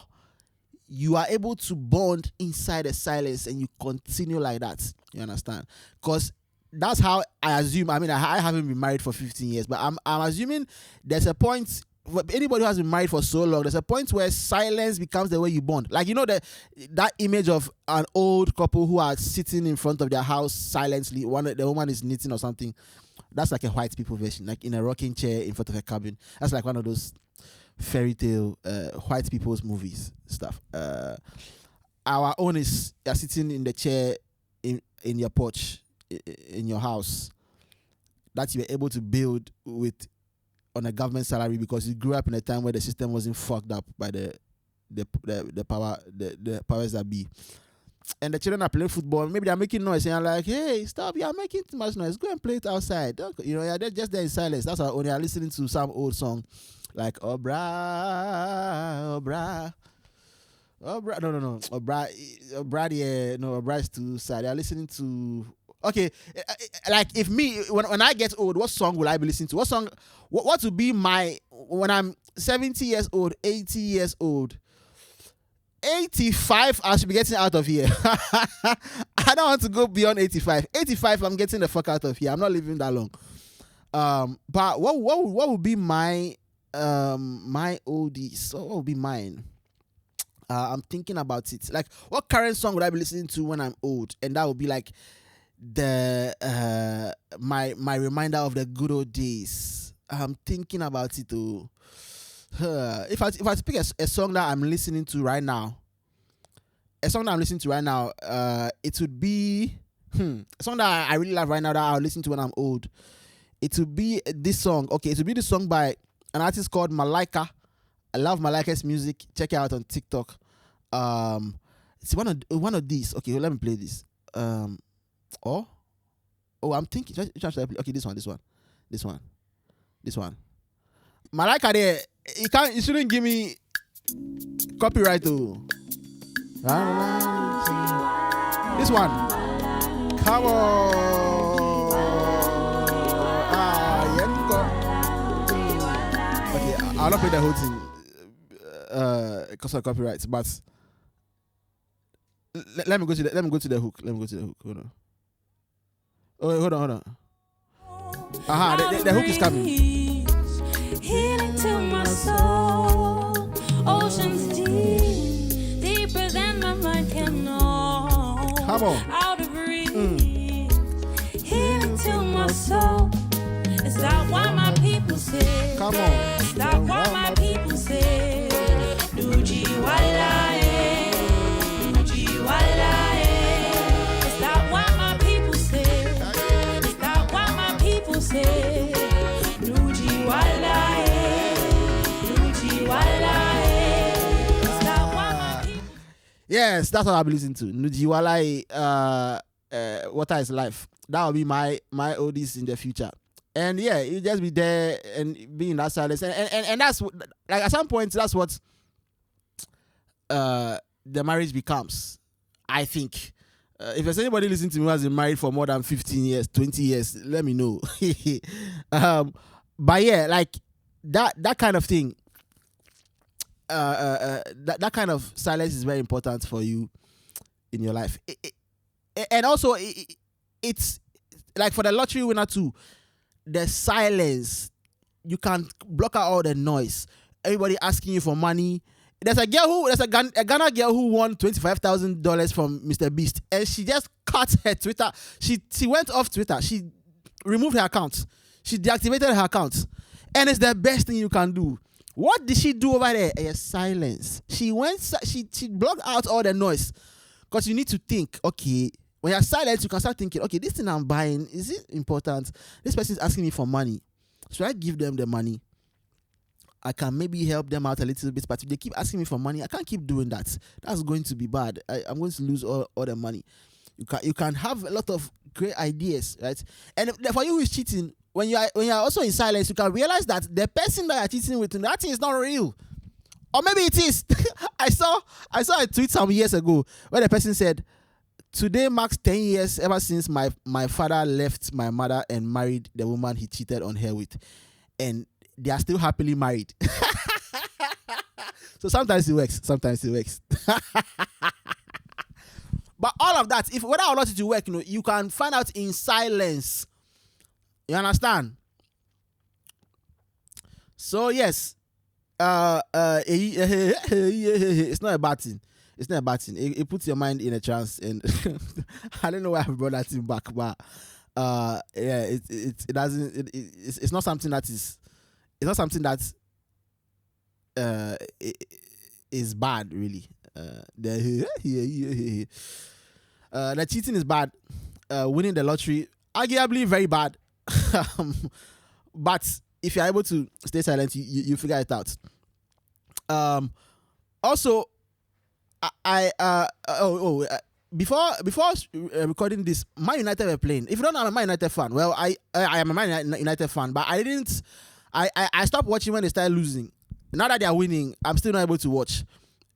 you are able to bond inside the silence and you continue like that. You understand? Because that's how I assume. I mean, I haven't been married for 15 years, but I'm assuming there's a point. Anybody who has been married for so long, there's a point where silence becomes the way you bond. Like, you know, that image of an old couple who are sitting in front of their house silently. The woman is knitting or something. That's like a white people version, like in a rocking chair in front of a cabin. That's like one of those fairy tale white people's movies stuff. Our own is you're sitting in the chair in your porch in your house that you were able to build with on a government salary because you grew up in a time where the system wasn't fucked up by the powers that be. And the children are playing football. Maybe they're making noise, and you're like, "Hey, stop! You're making too much noise. Go and play it outside." Don't, you know, you're just there in silence. That's how when you're listening to some old song, like "Oh bra, oh bra, oh bra." No, "Oh bra, oh bra." Yeah, no, "Oh bra" is too sad. You're listening to. Okay, like if me when I get old, what song will I be listening to? What song? What would be my when I'm 70 years old, 80 years old? 85, I should be getting out of here. I don't want to go beyond 85. 85, I'm getting the fuck out of here. I'm not living that long. But what would be my my oldies? What would be mine? I'm thinking about it. Like, what current song would I be listening to when I'm old? And that would be like the my reminder of the good old days. I'm thinking about it too. If I speak a song that I'm listening to right now, it would be a song that I really love right now that I'll listen to when I'm old. It would be this song. Okay, it would be this song by an artist called Malaika. I love Malaika's music. Check it out on TikTok. It's one of these. Okay, well, let me play this. Or I'm thinking. Which should I play? Okay, this one. Malika there. You shouldn't give me copyright though. This one. Come on. Okay, I'll not play the whole thing because of copyrights, but let me go to the hook. Hold on. Oh, hold on. The hook is coming. Healing to my soul, oceans deep, deeper than my mind can know. Come on. How to breathe. Healing to my soul. Is that what my people say? Come on. Is that what my people say? Nuji walae, Nuji walae. Is that what my people say? Is that what my people say? Nuji walae, Nuji walae. Is that what my people? Yes, that's what I'll be listening to. Nujiwalai, Water is Life. That will be my oldies in the future. And yeah, you just be there and be in that silence. And that's like at some point that's what the marriage becomes. I think. If there's anybody listening to me who has been married for more than 15 years, 20 years, let me know. But yeah, like that kind of thing. That kind of silence is very important for you in your life. And also, it's like for the lottery winner too. The silence, you can block out all the noise. Everybody asking you for money. There's a Ghana girl who won $25,000 from Mr. Beast, and she just cut her Twitter. She went off Twitter. She removed her account. She deactivated her account, and it's the best thing you can do. What did she do over there? Silence. She blocked out all the noise, because you need to think. Okay, when you're silent, you can start thinking. Okay, this thing I'm buying, is it important? This person is asking me for money. Should I give them the money? I can maybe help them out a little bit, but if they keep asking me for money, I can't keep doing that. That's going to be bad. I'm going to lose all the money. You can have a lot of great ideas, right? And for you who is cheating, when you are also in silence, you can realize that the person that you're cheating with, that thing is not real. Or maybe it is. I saw a tweet some years ago where the person said, "Today marks 10 years ever since my father left my mother and married the woman he cheated on her with. And they are still happily married." So sometimes it works. But all of that, if whether or not it will work, you can find out in silence. You understand? So yes, it's not a bad thing. It's not a bad thing. It puts your mind in a trance, and I don't know why I brought that thing back, but yeah, it doesn't. It's not something that is. It's not something that is bad, really. The cheating is bad. Winning the lottery, arguably very bad. But if you're able to stay silent, you figure it out. Also, before recording this, Man United were playing. If you don't know, I'm a Man United fan. Well, I am a Man United fan, but I didn't. I stopped watching when they started losing. Now that they are winning, I'm still not able to watch.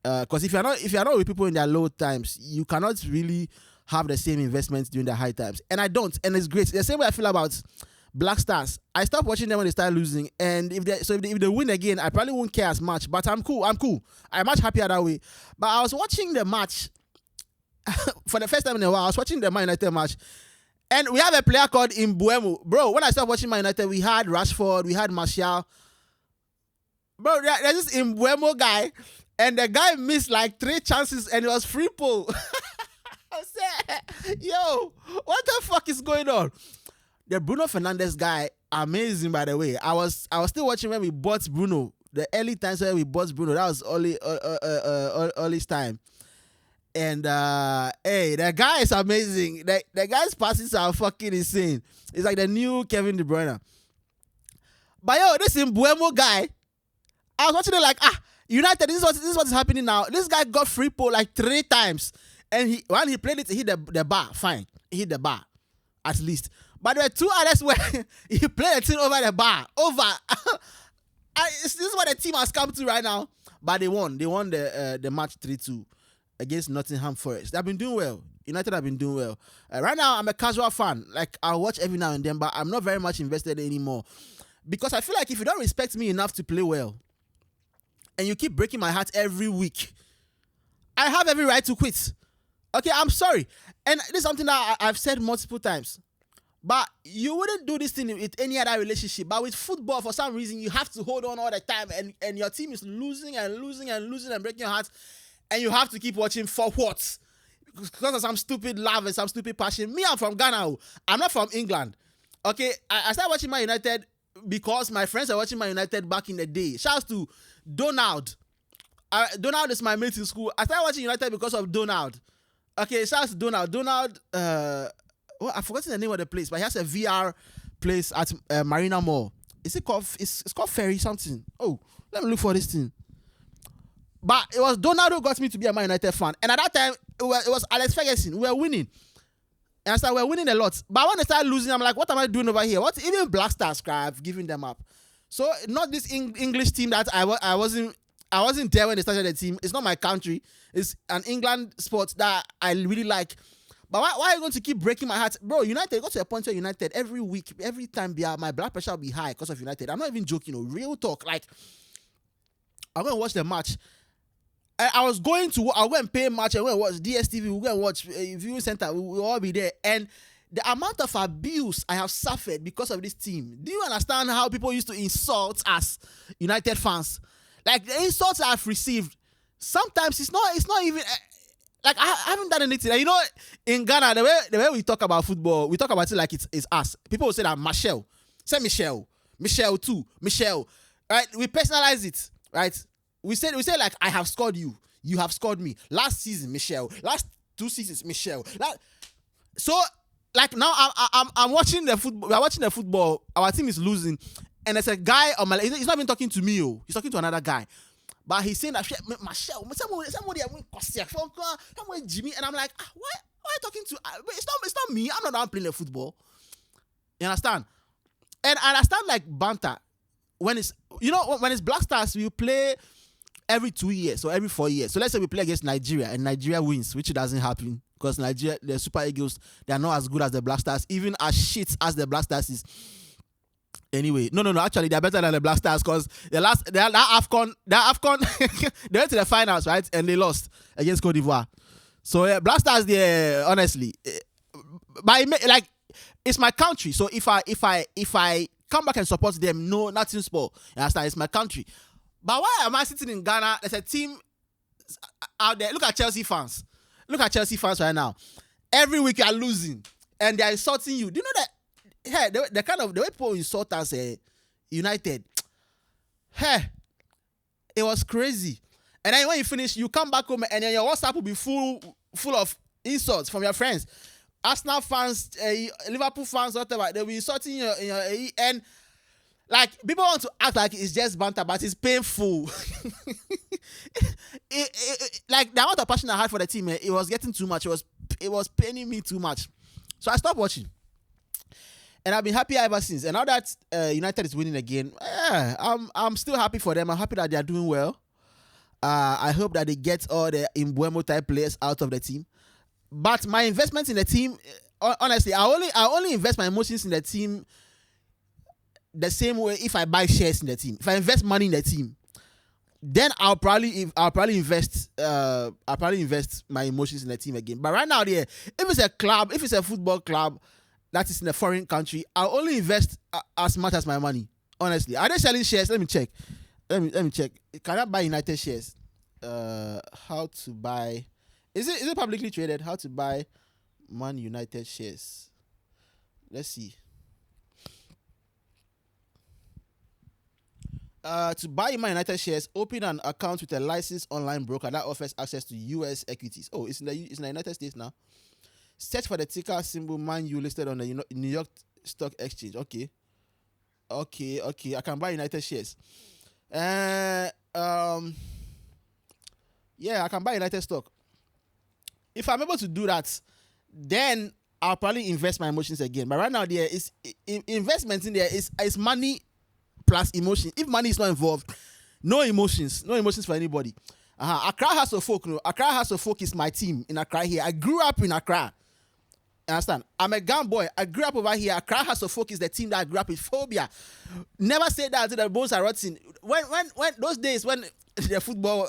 Because if you're not with people in their low times, you cannot really have the same investments during the high times. And I don't, and it's great. The same way I feel about Black Stars. I stopped watching them when they start losing, and if they win again, I probably won't care as much. But I'm cool. I'm much happier that way. But I was watching the match for the first time in a while. I was watching the Man United match, and we have a player called Mbuemo. Bro, when I started watching Man United, we had Rashford, we had Martial. Bro, there's this Mbuemo guy, and the guy missed like 3 chances, and it was free pull. I said, yo, what the fuck is going on? The Bruno Fernandes guy, amazing, by the way. I was still watching when we bought Bruno. The early times when we bought Bruno, that was early's time. And hey, the guy is amazing. The guy's passes are fucking insane. It's like the new Kevin De Bruyne. But yo, this Mbuemo guy, I was watching it like, United, this is what is happening now. This guy got free pull like 3 times. And when he played it, he hit the bar, fine. hit the bar, at least. But there were 2 others where he played a thing over the bar. This is what the team has come to right now. But they won. They won the match 3-2 against Nottingham Forest. They've been doing well. United have been doing well. Right now, I'm a casual fan. Like, I'll watch every now and then, but I'm not very much invested anymore. Because I feel like if you don't respect me enough to play well, and you keep breaking my heart every week, I have every right to quit. Okay, I'm sorry. And this is something that I've said multiple times. But you wouldn't do this thing with any other relationship. But with football, for some reason, you have to hold on all the time. And your team is losing and breaking your heart. And you have to keep watching for what? Because of some stupid love and some stupid passion. Me, I'm from Ghana. I'm not from England. Okay, I started watching Man United because my friends are watching Man United back in the day. Shouts to Donald. Donald is my mate in school. I started watching United because of Donald. Okay, shouts to Donald. Donald, I've forgotten the name of the place, but he has a VR place at Marina Mall. Is it called? It's called Ferry something. Oh, let me look for this thing. But it was Donald who got me to be a Man United fan, and at that time it was Alex Ferguson. We were winning, and so we were winning a lot. But when they started losing, I'm like, what am I doing over here? What even Black Stars I've given them up. So not this English team that I wasn't there when they started the team. It's not my country. It's an England sport that I really like. But why are you going to keep breaking my heart? Bro, United, go to a point where United, every week, every time, my blood pressure will be high because of United. I'm not even joking. Real talk. Like, I'm going to watch the match. I'll go and pay a match and we'll watch DSTV. We'll go and watch Viewing Center. We'll all be there. And the amount of abuse I have suffered because of this team. Do you understand how people used to insult us, United fans? Like, the insults I've received, sometimes it's not even... Like, I haven't done anything. Like, you know, in Ghana, the way we talk about football, we talk about it like it's us. People will say that Michelle. Say Michelle. Michelle too. Michelle. Right? We personalize it. Right? We say like, I have scored you. You have scored me. Last season, Michelle. Last 2 seasons, Michelle. So, like, now I'm watching the football. We're watching the football. Our team is losing. And there's a guy on my... He's not even talking to me. He's talking to another guy. But he's saying that Michelle, somebody Jimmy, and I'm like, why are you talking to? It's not me. I'm not the one playing the football. You understand? And I understand like banter when it's when it's Black Stars, we play every 2 years or every 4 years. So let's say we play against Nigeria and Nigeria wins, which doesn't happen because Nigeria, the Super Eagles, they are not as good as the Black Stars, even as shit as the Black Stars is. Anyway, no. Actually, they're better than the Black Stars because that AFCON, they went to the finals, right? And they lost against Cote d'Ivoire. So Black Stars, honestly, but it's my country. So if I come back and support them, no, nothing spoil. You understand? It's my country. But why am I sitting in Ghana? There's a team out there. Look at Chelsea fans. Look at Chelsea fans right now. Every week you are losing, and they are insulting you. Do you know that? Hey, the way people insult us, United, hey, it was crazy. And then when you finish, you come back home and then your WhatsApp will be full of insults from your friends. Arsenal fans, Liverpool fans, whatever, they'll be insulting you and like people want to act like it's just banter, but it's painful. Like the amount of passion I had for the team, it was getting too much. It was paining me too much. So I stopped watching. And I've been happy ever since. And now that United is winning again, I'm still happy for them. I'm happy that they are doing well. I hope that they get all the Imbuemo type players out of the team. But my investment in the team, honestly, I only invest my emotions in the team the same way if I buy shares in the team. If I invest money in the team, then I'll probably invest my emotions in the team again. But right now, if it's a club, if it's a football club that is in a foreign country, I'll only invest as much as my money. Honestly, are they selling shares? Let me check. Let me check. Can I buy United shares? How to buy? Is it publicly traded? How to buy Man United shares? Let's see. To buy Man United shares, open an account with a licensed online broker that offers access to US equities. Oh, it's in the United States now. Search for the ticker symbol Man U listed on the New York Stock Exchange. Okay. I can buy United shares. Yeah, I can buy United stock. If I'm able to do that, then I'll probably invest my emotions again. But right now, there is investment in there is money plus emotion. If money is not involved, no emotions for anybody. Accra House of Folk, no. Accra House of Folk is my team in Accra here. I grew up in Accra. Understand? I'm a gun boy. I grew up over here. Accra House of Folk is the team that I grew up with. Phobia. Never say that until the bones are rotting. When those days when the football,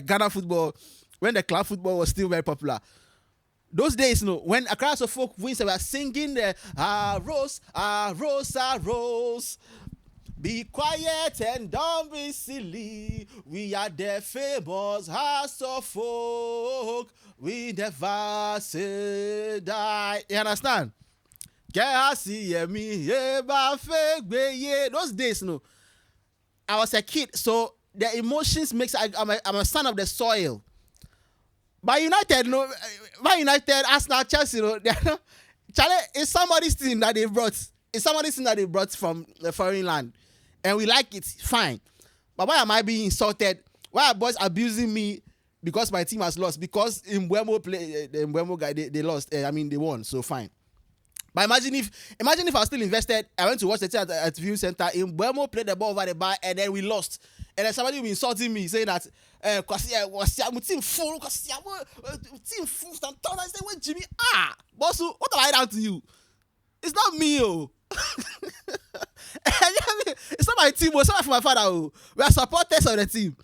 Ghana football, when the club football was still very popular. Those days, when Accra House of Folk wins, they were singing the Rose, Rose. Be quiet and don't be silly. We are the famous House of Folk. We never say die. You understand? Those days, I was a kid, so the emotions makes. I'm a son of the soil. But United, Arsenal, Chelsea, Charlie, it's somebody's team that they brought. It's somebody's team that they brought from the foreign land. And we like it, fine. But why am I being insulted? Why are boys abusing me because my team has lost? Because in Mbeumo play, the Mbeumo guy, they lost. They won, so fine. But imagine if I was still invested, I went to watch the team at View Center. In Mbeumo played the ball over the bar, and then we lost. And then somebody will be insulting me, saying that team full, team full. I say, wait, Jimmy, boss, what have I done to you? It's not me, it's not my team, it's not for my father. We are supporters of the team.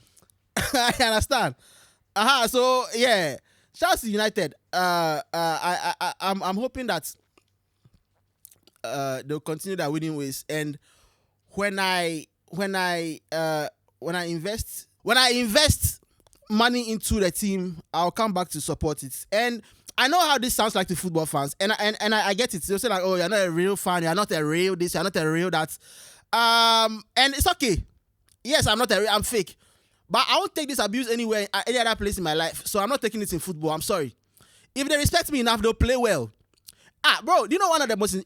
I understand. So yeah, Chelsea United. I'm hoping that they'll continue their winning ways. And when I invest money into the team, I'll come back to support it. And I know how this sounds like to football fans, and I get it. They'll say like, "Oh, you're not a real fan. You're not a real this. You're not a real that." And it's okay. Yes, I'm fake, but I won't take this abuse anywhere, any other place in my life. So I'm not taking it in football. I'm sorry. If they respect me enough, they'll play well. Bro, do you know one of the most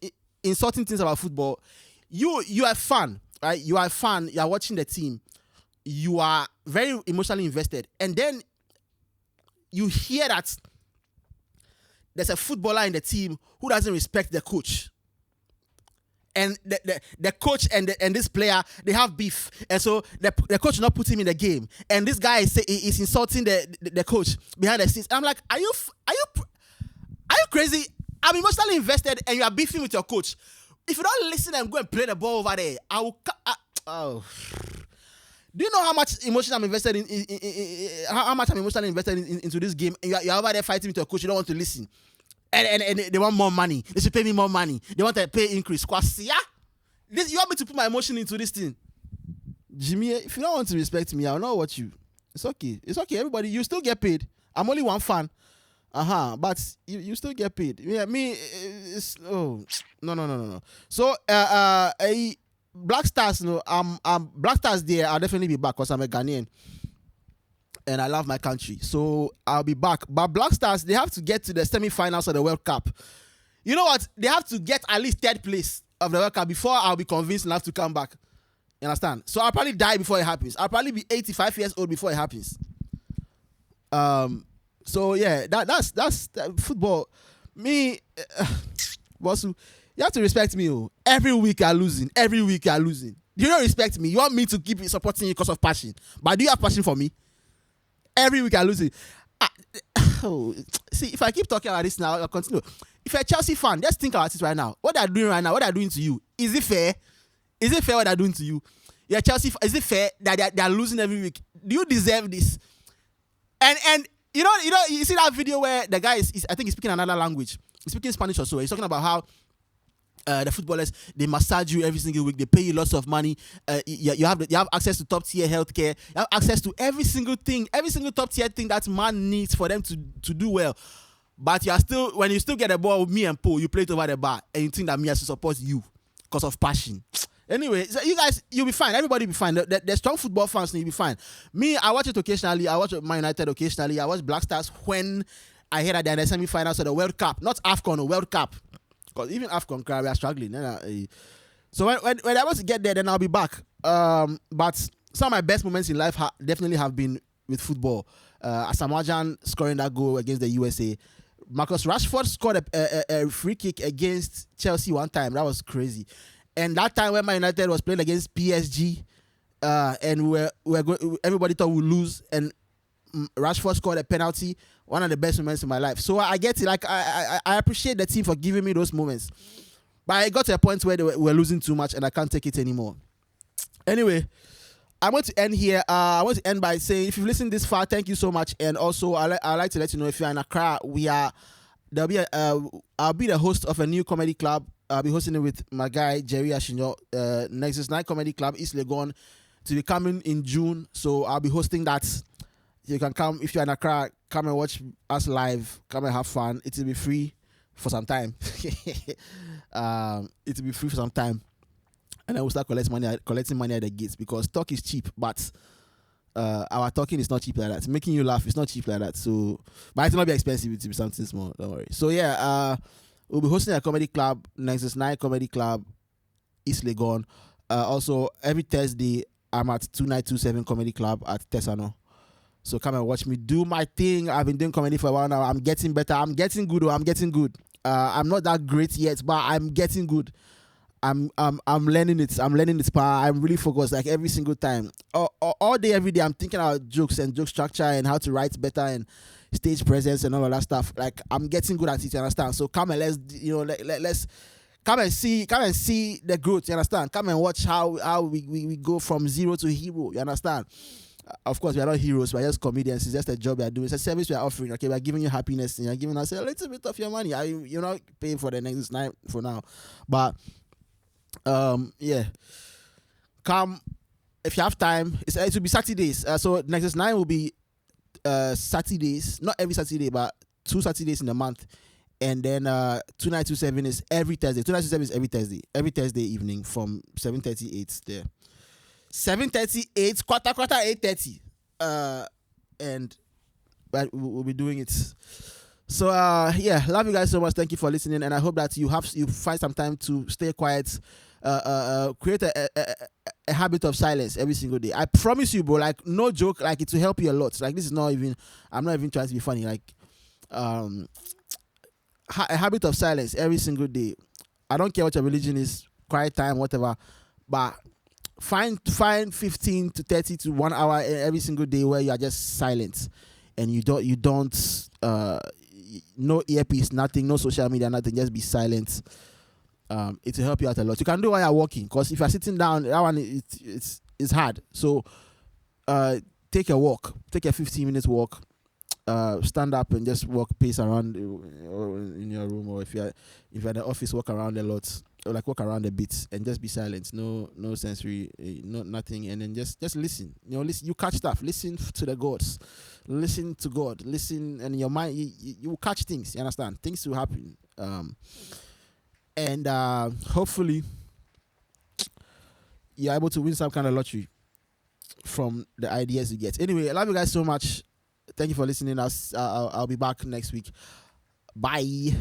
insulting things about football? You are a fan, right? You are a fan. You are watching the team. You are very emotionally invested, and then you hear that there's a footballer in the team who doesn't respect the coach. And the coach and this player, they have beef. And so the coach will not put him in the game. And this guy is insulting the coach behind the scenes. And I'm like, are you crazy? I'm emotionally invested and you are beefing with your coach. If you don't listen and go and play the ball over there, Do you know how much emotion I'm invested in how much I'm emotionally invested into this game? And you're over there fighting with your coach. You don't want to listen. And they want more money. They should pay me more money. They want a pay increase. You want me to put my emotion into this thing? Jimmy, if you don't want to respect me, I'll not watch you. It's okay. It's okay, everybody. You still get paid. I'm only one fan. But you still get paid. Yeah, me, no. So, Black Stars, Black Stars there, I'll definitely be back because I'm a Ghanaian. And I love my country. So I'll be back. But Black Stars, they have to get to the semi-finals of the World Cup. You know what? They have to get at least third place of the World Cup before I'll be convinced enough to come back. You understand? So I'll probably die before it happens. I'll probably be 85 years old before it happens. So yeah, that's football. Me, boss, you have to respect me. Every week you're losing. You don't respect me. You want me to keep supporting you because of passion. But do you have passion for me? Every week I'm losing. See, if I keep talking about this now, I'll continue. If you're a Chelsea fan, just think about it right now. What they're doing right now, what they're doing to you, is it fair? Is it fair what they're doing to you? You're Chelsea. Is it fair that they're losing every week? Do you deserve this? And you see that video where the guy is I think he's speaking another language. He's speaking Spanish or so. He's talking about how the footballers, they massage you every single week. They pay you lots of money. You have access to top tier healthcare. You have access to every single top tier thing that man needs for them to do well. But when you still get the ball with me and Paul, you play it over the bar and you think that me has to support you because of passion. Anyway, so you guys, you'll be fine. Everybody will be fine. The strong football fans, you'll be fine. Me, I watch it occasionally. I watch Man United occasionally. I watch Black Stars when I hear that they're in the semi-finals of the World Cup. Not AFCON, or World Cup. Because even AFCON, we are struggling. So when I want to get there, then I'll be back. But some of my best moments in life definitely have been with football. Asamoah Gyan scoring that goal against the USA. Marcus Rashford scored a free kick against Chelsea one time. That was crazy. And that time when Man United was playing against PSG, and everybody thought we'd lose, and Rashford scored a penalty. One of the best moments in my life. So I get it. Like I appreciate the team for giving me those moments. But I got to a point where they were losing too much, and I can't take it anymore. Anyway, I'm going to end here. I want to end by saying, if you've listened this far, thank you so much. And also, I'd like to let you know, if you're in Accra, I'll be the host of a new comedy club. I'll be hosting it with my guy Jerry Ashinyo. Nexus Night Comedy Club, East Legon, to be coming in June. So I'll be hosting that. You can come, if you're in Accra, come and watch us live. Come and have fun. It will be free for some time. It will be free for some time. And then we'll start collecting money at the gates, because talk is cheap, but our talking is not cheap like that. Making you laugh is not cheap like that. So, but it will not be expensive. It will be something small. Don't worry. So yeah, we'll be hosting a comedy club, Nexus Night Comedy Club, East Legon. Also, every Thursday, I'm at 2927 Comedy Club at Tesano. So come and watch me do my thing. I've been doing comedy for a while now. I'm getting better. I'm getting good. I'm getting good. I'm not that great yet, but I'm getting good. I'm learning it. I'm learning this part. I'm really focused, like every single time. All day, every day, I'm thinking about jokes and joke structure and how to write better and stage presence and all of that stuff. Like, I'm getting good at it, you understand? So come and let's come and see the growth, you understand? Come and watch how we go from zero to hero, you understand? Of course, we are not heroes. We are just comedians. It's just a job we are doing. It's a service we are offering. Okay, we are giving you happiness, and you're giving us a little bit of your money. You're not paying for the next night for now, but yeah. Come if you have time. It will be Saturdays. So Nexus 9 will be Saturdays. Not every Saturday, but 2 Saturdays in a month. And then 2927 is every Thursday. 2927 is every Thursday. Every Thursday evening from 7:38 there. 7:38, quarter 8:30, and we'll be doing it. So yeah, love you guys so much. Thank you for listening, and I hope that you find some time to stay quiet, create a habit of silence every single day. I promise you, bro. Like, no joke. Like, it will help you a lot. Like, this is not even. I'm not even trying to be funny. Like, a habit of silence every single day. I don't care what your religion is, quiet time, whatever, but find 15 to 30 to 1 hour every single day where you are just silent, and you don't no earpiece, nothing, no social media, nothing, just be silent. It will help you out a lot. You can do while you're walking, because if you're sitting down, that one it's hard. So take a walk, take a 15-minute walk, stand up and just pace around in your room, or if you're in the office, walk around a lot. Or like walk around a bit and just be silent. No sensory, no nothing, and then just listen. Listen. You catch stuff. Listen to the gods. Listen to God. Listen, and in your mind, you will catch things. You understand? Things will happen. And hopefully, you're able to win some kind of lottery from the ideas you get. Anyway, I love you guys so much. Thank you for listening. I'll be back next week. Bye.